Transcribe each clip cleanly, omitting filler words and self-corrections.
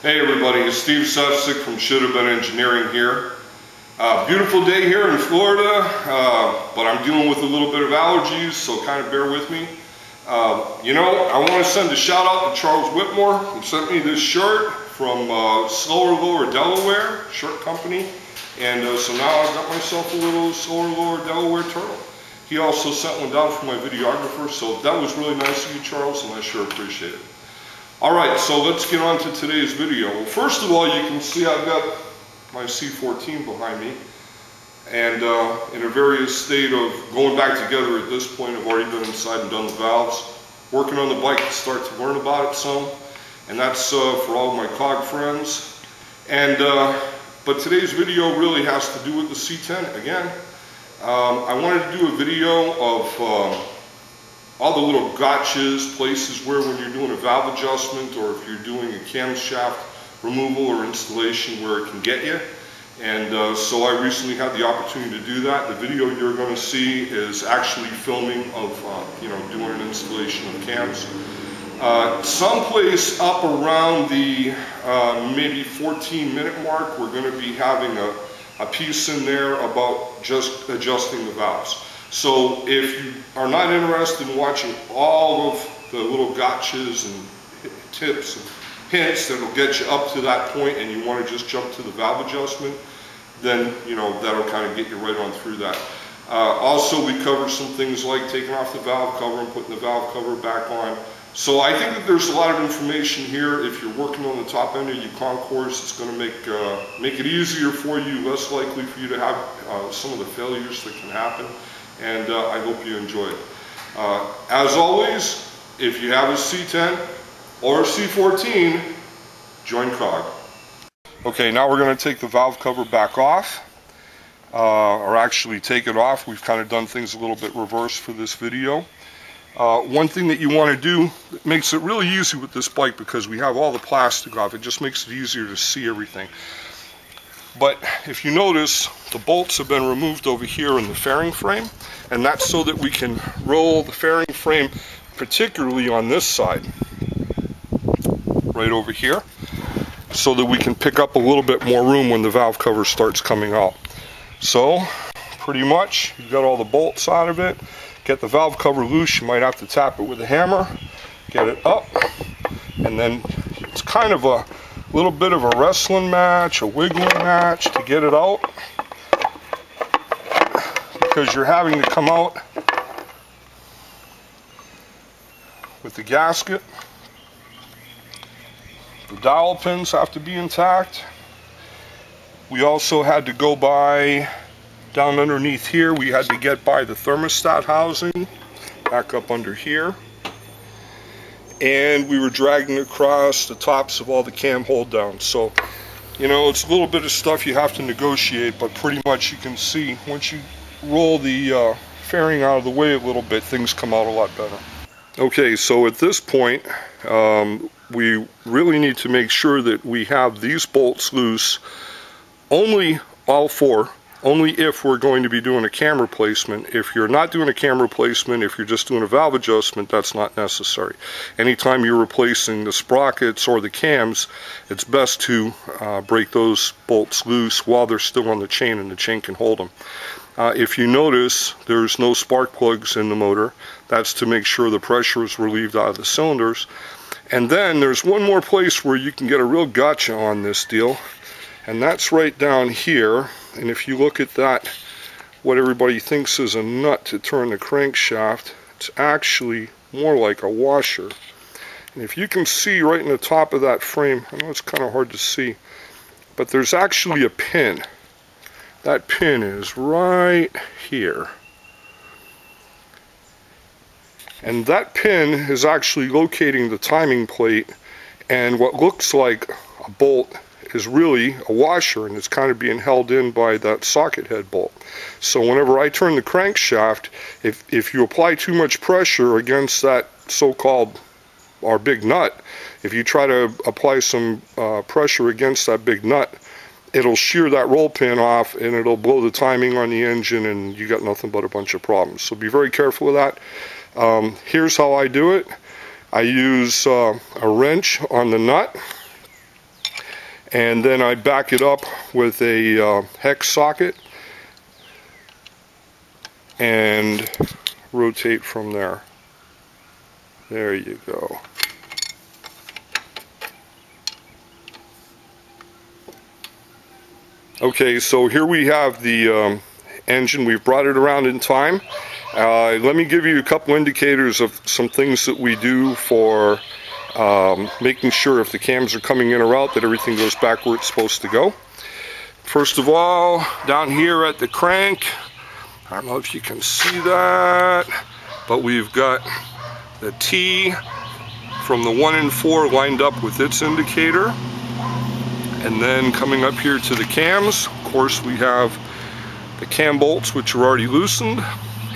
Hey everybody, it's Steve Sefcik from Should Have Been Engineering here. Beautiful day here in Florida, but I'm dealing with a little bit of allergies, so kind of bear with me. I want to send a shout out to Charles Whitmore, who sent me this shirt from Slower Lower Delaware shirt company, and so now I've got myself a little Slower Lower Delaware turtle. He also sent one down for my videographer, so that was really nice of you, Charles, and I sure appreciate it. Alright, so let's get on to today's video. Well, first of all, you can see I've got my C14 behind me, and in a various state of going back together at this point. I've already been inside and done the valves, working on the bike to start to learn about it some, and that's for all of my cog friends. And but today's video really has to do with the C10 again. I wanted to do a video of all the little gotchas, places where when you're doing a valve adjustment or if you're doing a camshaft removal or installation where it can get you. And so I recently had the opportunity to do that. The video you're going to see is actually filming of doing an installation of cams. Someplace up around the maybe 14-minute mark, we're going to be having a piece in there about just adjusting the valves. So if you are not interested in watching all of the little gotchas and tips and hints that'll get you up to that point, and you want to just jump to the valve adjustment, then that'll kind of get you right on through that. Also, we cover some things like taking off the valve cover and putting the valve cover back on. So I think that there's a lot of information here. If you're working on the top end of your Concours, it's going to make it easier for you, less likely for you to have some of the failures that can happen. And I hope you enjoy it. As always, if you have a C10 or a C14, join COG. Okay, now we're going to take the valve cover back off, or actually take it off. We've kind of done things a little bit reverse for this video. One thing that you want to do that makes it really easy with this bike, because we have all the plastic off, it just makes it easier to see everything. But if you notice, the bolts have been removed over here in the fairing frame, and that's so that we can roll the fairing frame, particularly on this side, right over here, so that we can pick up a little bit more room when the valve cover starts coming out. So, pretty much, you've got all the bolts out of it. Get the valve cover loose. You might have to tap it with a hammer, get it up, and then it's kind of a little bit of a wrestling match, a wiggling match to get it out, because you're having to come out with the gasket. The dowel pins have to be intact. We also had to go by, down underneath here, we had to get by the thermostat housing, back up under here. And we were dragging across the tops of all the cam hold downs. So, it's a little bit of stuff you have to negotiate, but pretty much you can see once you roll the fairing out of the way a little bit, things come out a lot better. Okay, so at this point, we really need to make sure that we have these bolts loose, all four, only if we're going to be doing a cam replacement. If you're not doing a cam replacement, if you're just doing a valve adjustment, that's not necessary. Anytime you're replacing the sprockets or the cams, it's best to break those bolts loose while they're still on the chain and the chain can hold them. If you notice, there's no spark plugs in the motor. That's to make sure the pressure is relieved out of the cylinders. And then there's one more place where you can get a real gotcha on this deal, and that's right down here. And if you look at that, what everybody thinks is a nut to turn the crankshaft, it's actually more like a washer. And if you can see right in the top of that frame, I know it's kind of hard to see, but there's actually a pin. That pin is right here. And that pin is actually locating the timing plate, and what looks like a bolt is really a washer, and it's kind of being held in by that socket head bolt. So whenever I turn the crankshaft, if you apply too much pressure against that so-called, our big nut, if you try to apply some pressure against that big nut, it'll shear that roll pin off and it'll blow the timing on the engine, and you got nothing but a bunch of problems. So be very careful of that. Here's how I do it. I use a wrench on the nut, and then I back it up with a hex socket and rotate from there. There you go. Okay, so here we have the engine. We've brought it around in time. Let me give you a couple indicators of some things that we do for making sure if the cams are coming in or out that everything goes back where it's supposed to go. First of all, down here at the crank, I don't know if you can see that, but we've got the T from the 1 and 4 lined up with its indicator. And then coming up here to the cams, of course we have the cam bolts which are already loosened.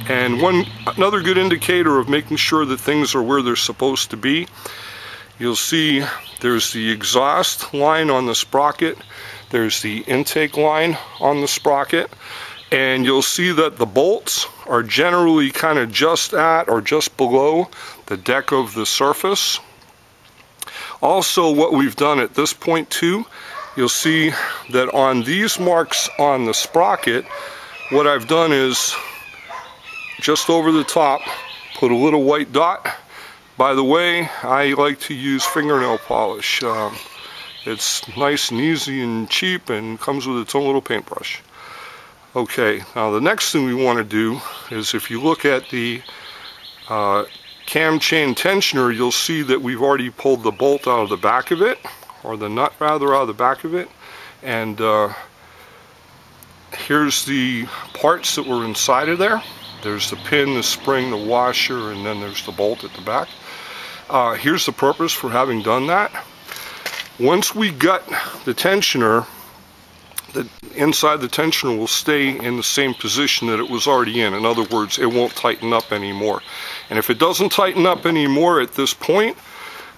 And another good indicator of making sure that things are where they're supposed to be, you'll see there's the exhaust line on the sprocket, there's the intake line on the sprocket, and you'll see that the bolts are generally kind of just at or just below the deck of the surface. Also, what we've done at this point too, you'll see that on these marks on the sprocket, what I've done is just over the top put a little white dot. By the way, I like to use fingernail polish. It's nice and easy and cheap and comes with its own little paintbrush. Okay, now the next thing we want to do is, if you look at the cam chain tensioner, you'll see that we've already pulled the bolt out of the back of it, or the nut rather out of the back of it, and here's the parts that were inside of there. There's the pin, the spring, the washer, and then there's the bolt at the back. Here's the purpose for having done that. Once we gut the tensioner, the inside the tensioner will stay in the same position that it was already in. In other words, it won't tighten up anymore. And if it doesn't tighten up anymore at this point,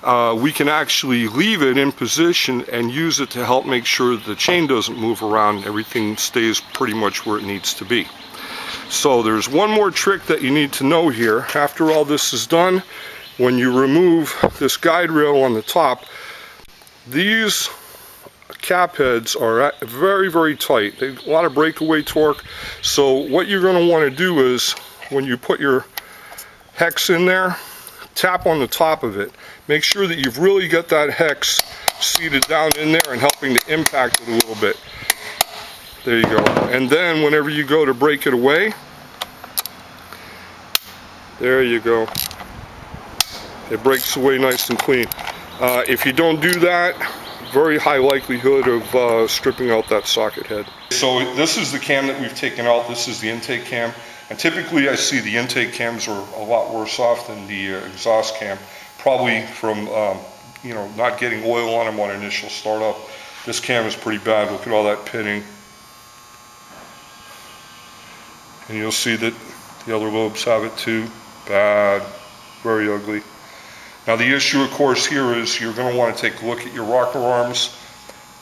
we can actually leave it in position and use it to help make sure that the chain doesn't move around. Everything stays pretty much where it needs to be. So there's one more trick that you need to know here. After all this is done, when you remove this guide rail on the top, these cap heads are very, very tight. They have a lot of breakaway torque. So what you're going to want to do is, when you put your hex in there, tap on the top of it. Make sure that you've really got that hex seated down in there and helping to impact it a little bit. There you go. And then whenever you go to break it away, there you go. It breaks away nice and clean. If you don't do that, very high likelihood of stripping out that socket head. So this is the cam that we've taken out. This is the intake cam. And typically I see the intake cams are a lot worse off than the exhaust cam. Probably from you know, not getting oil on them on initial startup. This cam is pretty bad. Look at all that pitting. And you'll see that the other lobes have it too. Bad. Very ugly. Now the issue, of course, here is you're going to want to take a look at your rocker arms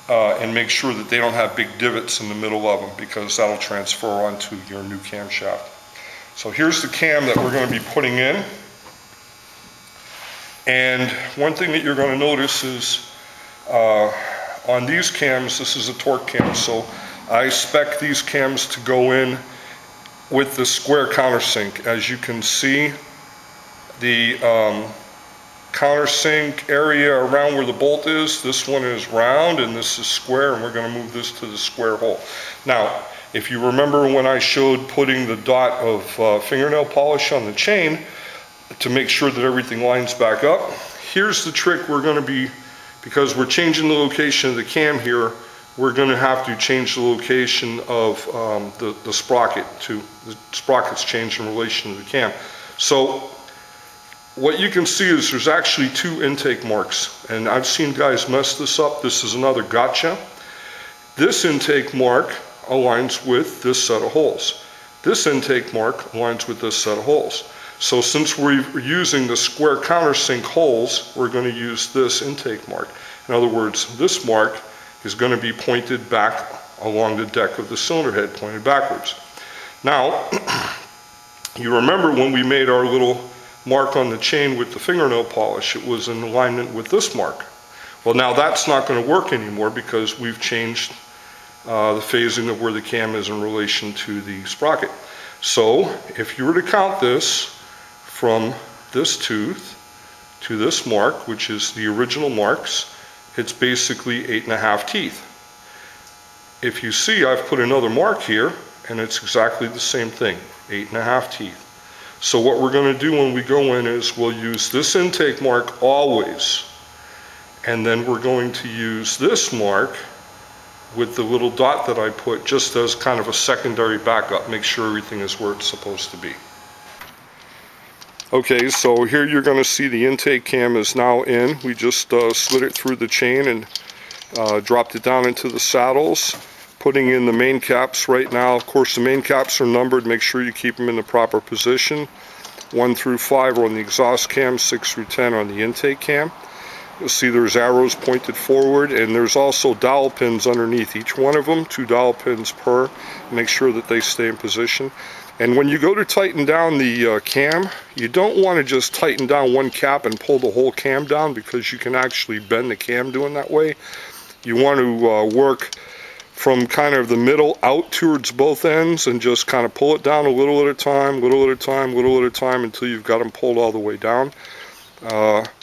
and make sure that they don't have big divots in the middle of them, because that'll transfer onto your new camshaft. So here's the cam that we're going to be putting in. And one thing that you're going to notice is on these cams, this is a torque cam, so I spec these cams to go in with the square countersink. As you can see, the countersink area around where the bolt is, this one is round and this is square, and we're going to move this to the square hole. Now, if you remember when I showed putting the dot of fingernail polish on the chain to make sure that everything lines back up, here's the trick we're going to be, because we're changing the location of the cam here, we're going to have to change the location of the sprocket to, the sprocket's changed in relation to the cam. So what you can see is there's actually two intake marks, and I've seen guys mess this up. This is another gotcha. This intake mark aligns with this set of holes. This intake mark aligns with this set of holes. So since we're using the square countersink holes, we're going to use this intake mark. In other words, this mark is going to be pointed back along the deck of the cylinder head, pointed backwards. Now, you remember when we made our little mark on the chain with the fingernail polish, it was in alignment with this mark. Well, now that's not going to work anymore because we've changed the phasing of where the cam is in relation to the sprocket. So if you were to count this from this tooth to this mark, which is the original marks, it's basically 8.5 teeth. If you see, I've put another mark here, and it's exactly the same thing, 8.5 teeth. So what we're going to do when we go in is we'll use this intake mark always, and then we're going to use this mark with the little dot that I put just as kind of a secondary backup, make sure everything is where it's supposed to be. Okay, so here you're going to see the intake cam is now in. We just slid it through the chain and dropped it down into the saddles, putting in the main caps right now. Of course, the main caps are numbered. Make sure you keep them in the proper position. 1 through 5 are on the exhaust cam, 6 through 10 on the intake cam. You'll see there's arrows pointed forward, and there's also dowel pins underneath each one of them, 2 dowel pins per. Make sure that they stay in position. And when you go to tighten down the cam, you don't want to just tighten down one cap and pull the whole cam down, because you can actually bend the cam doing that way. You want to work from kind of the middle out towards both ends and just kind of pull it down a little at a time, little at a time, little at a time, until you've got them pulled all the way down.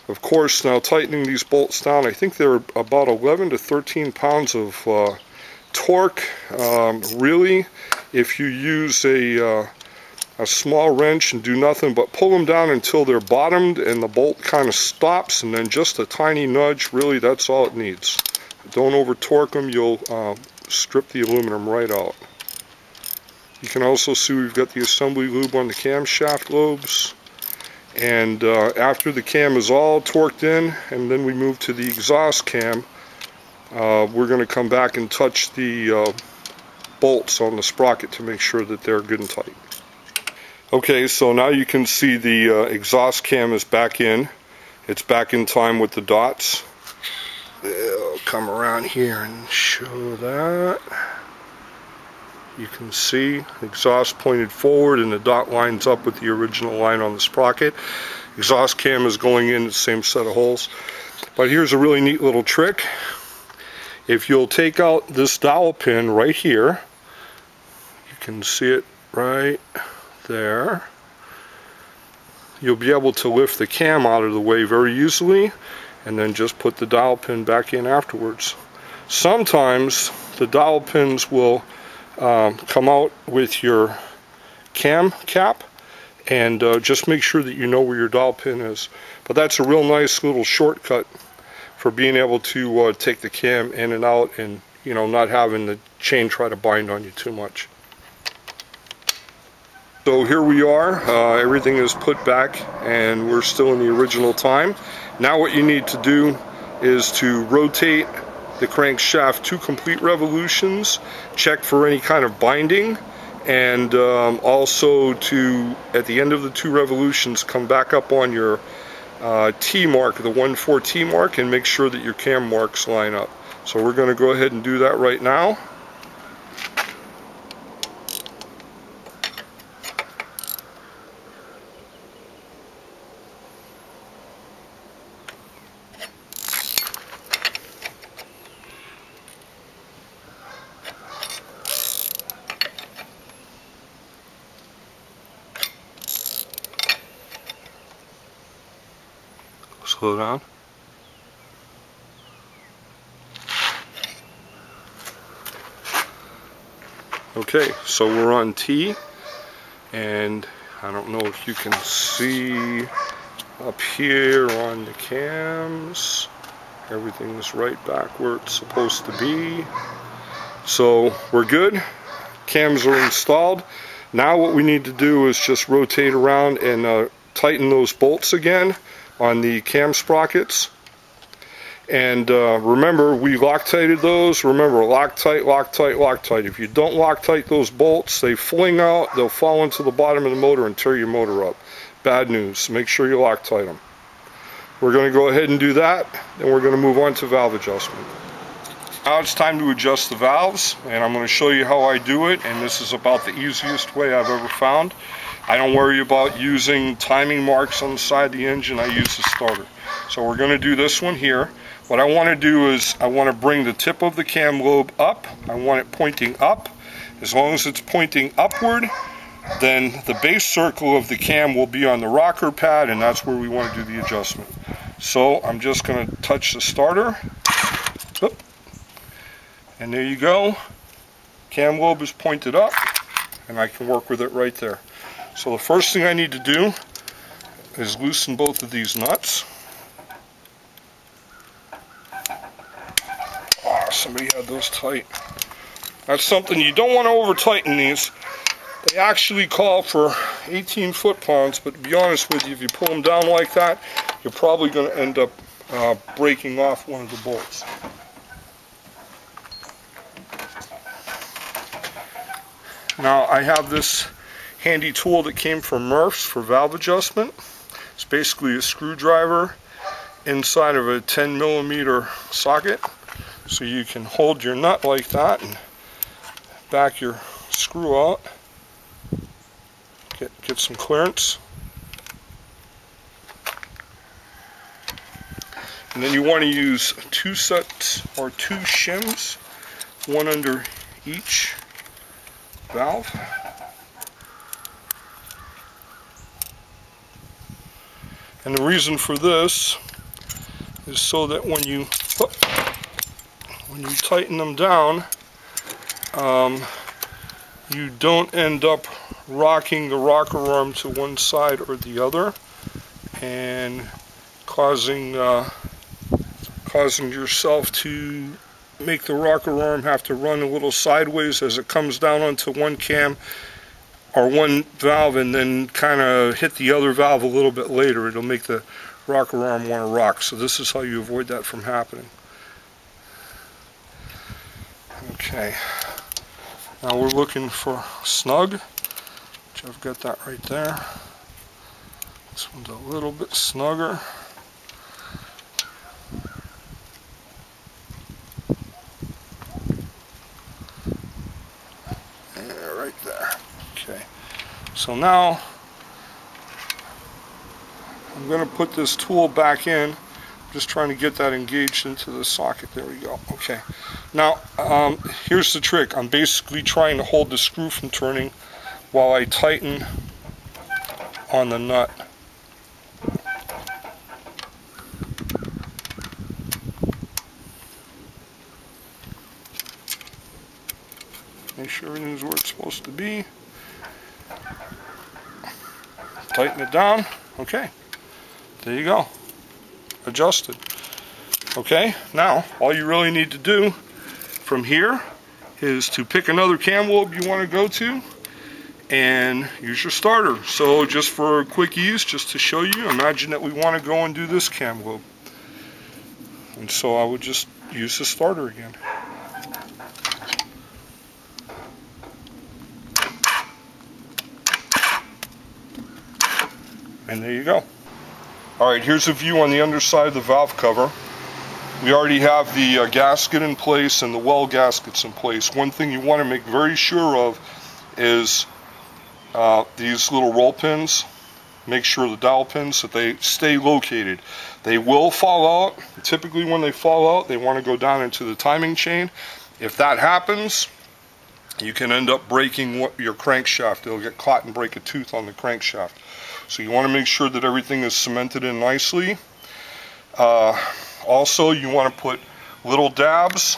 Of course, now tightening these bolts down, I think they're about 11 to 13 pounds of torque. Really, if you use a small wrench and do nothing but pull them down until they're bottomed and the bolt kind of stops, and then just a tiny nudge, really that's all it needs. Don't over torque them, you'll strip the aluminum right out. You can also see we've got the assembly lube on the camshaft lobes. And after the cam is all torqued in, and then we move to the exhaust cam, we're going to come back and touch the bolts on the sprocket to make sure that they're good and tight. Okay, so now you can see the exhaust cam is back in. It's back in time with the dots. I'll come around here and show that. You can see exhaust pointed forward and the dot lines up with the original line on the sprocket. Exhaust cam is going in the same set of holes. But here's a really neat little trick. If you'll take out this dowel pin right here, you can see it right there, you'll be able to lift the cam out of the way very easily, and then just put the dowel pin back in afterwards. Sometimes the dowel pins will come out with your cam cap, and just make sure that you know where your dowel pin is. But that's a real nice little shortcut for being able to take the cam in and out, and not having the chain try to bind on you too much. So here we are, everything is put back and we're still in the original time. Now what you need to do is to rotate the crankshaft 2 complete revolutions, check for any kind of binding, and also to, at the end of the 2 revolutions, come back up on your T mark, the 1/4 T mark, and make sure that your cam marks line up. So we're going to go ahead and do that right now. Slow down. Okay, so we're on T, and I don't know if you can see up here on the cams, everything's right back where it's supposed to be. So we're good, cams are installed. Now what we need to do is just rotate around and tighten those bolts again on the cam sprockets. And remember, we Loctited those. Remember, Loctite, Loctite, Loctite. If you don't Loctite those bolts, they fling out, they'll fall into the bottom of the motor and tear your motor up. Bad news. Make sure you Loctite them. We're going to go ahead and do that, and we're going to move on to valve adjustment. Now it's time to adjust the valves, and I'm going to show you how I do it, and this is about the easiest way I've ever found. I don't worry about using timing marks on the side of the engine. I use the starter. So we're going to do this one here. What I want to do is I want to bring the tip of the cam lobe up. I want it pointing up. As long as it's pointing upward, then the base circle of the cam will be on the rocker pad, and that's where we want to do the adjustment. So I'm just going to touch the starter. Oop. And there you go. Cam lobe is pointed up, and I can work with it right there. So the first thing I need to do is loosen both of these nuts. Oh, somebody had those tight. That's something you don't want to over tighten these. They actually call for 18 foot-pounds, but to be honest with you, if you pull them down like that, you're probably going to end up breaking off one of the bolts. Now I have this handy tool that came from Murph's for valve adjustment. It's basically a screwdriver inside of a 10mm socket, so you can hold your nut like that and back your screw out. Get some clearance. And then you want to use 2 sets or 2 shims, one under each valve. And the reason for this is so that when you tighten them down, you don't end up rocking the rocker arm to one side or the other and causing yourself to make the rocker arm have to run a little sideways as it comes down onto one cam or one valve, and then kind of hit the other valve a little bit later. It'll make the rocker arm want to rock. So this is how you avoid that from happening. Okay, now we're looking for snug, which I've got that right there. This one's a little bit snugger. Yeah, right there. Okay, so now I'm going to put this tool back in. Just trying to get that engaged into the socket. There we go. Okay. Now, here's the trick. I'm basically trying to hold the screw from turning while I tighten on the nut. Make sure everything's where it's supposed to be. Tighten it down. Okay. There you go. Adjusted. Okay, now all you really need to do from here is to pick another cam lobe you want to go to and use your starter. So just for a quick ease, just to show you, imagine that we want to go and do this cam lobe, and so I would just use the starter again. And there you go. Alright, here's a view on the underside of the valve cover. We already have the gasket in place and the well gaskets in place. One thing you want to make very sure of is these little roll pins. Make sure the dowel pins, that they stay located. They will fall out. Typically when they fall out, they want to go down into the timing chain. If that happens, you can end up breaking your crankshaft. It'll get caught and break a tooth on the crankshaft. So you want to make sure that everything is cemented in nicely. Also, you want to put little dabs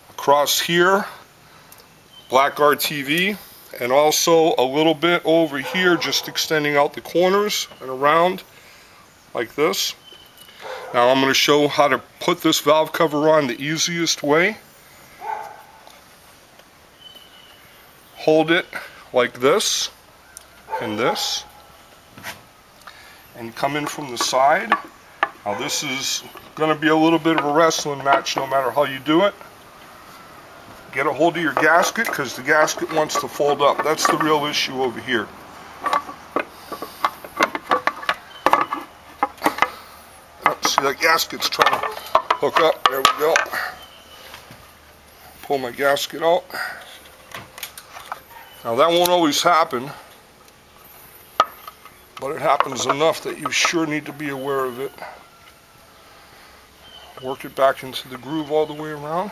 across here, black RTV, and also a little bit over here, just extending out the corners and around like this. Now I'm going to show how to put this valve cover on the easiest way. Hold it like this and this, and come in from the side. Now this is going to be a little bit of a wrestling match no matter how you do it. Get a hold of your gasket, because the gasket wants to fold up. That's the real issue over here. Oh, see, that gasket's trying to hook up. There we go. Pull my gasket out. Now that won't always happen, but it happens enough that you sure need to be aware of it. Work it back into the groove all the way around.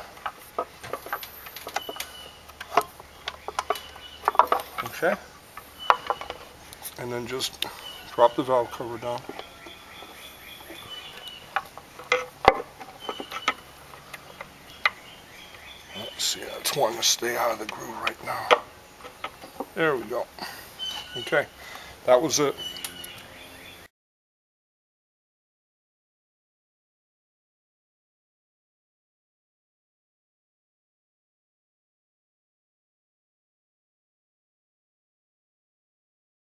Okay. And then just drop the valve cover down. Let's see, I just want to stay out of the groove right now. There we go. Okay, that was it.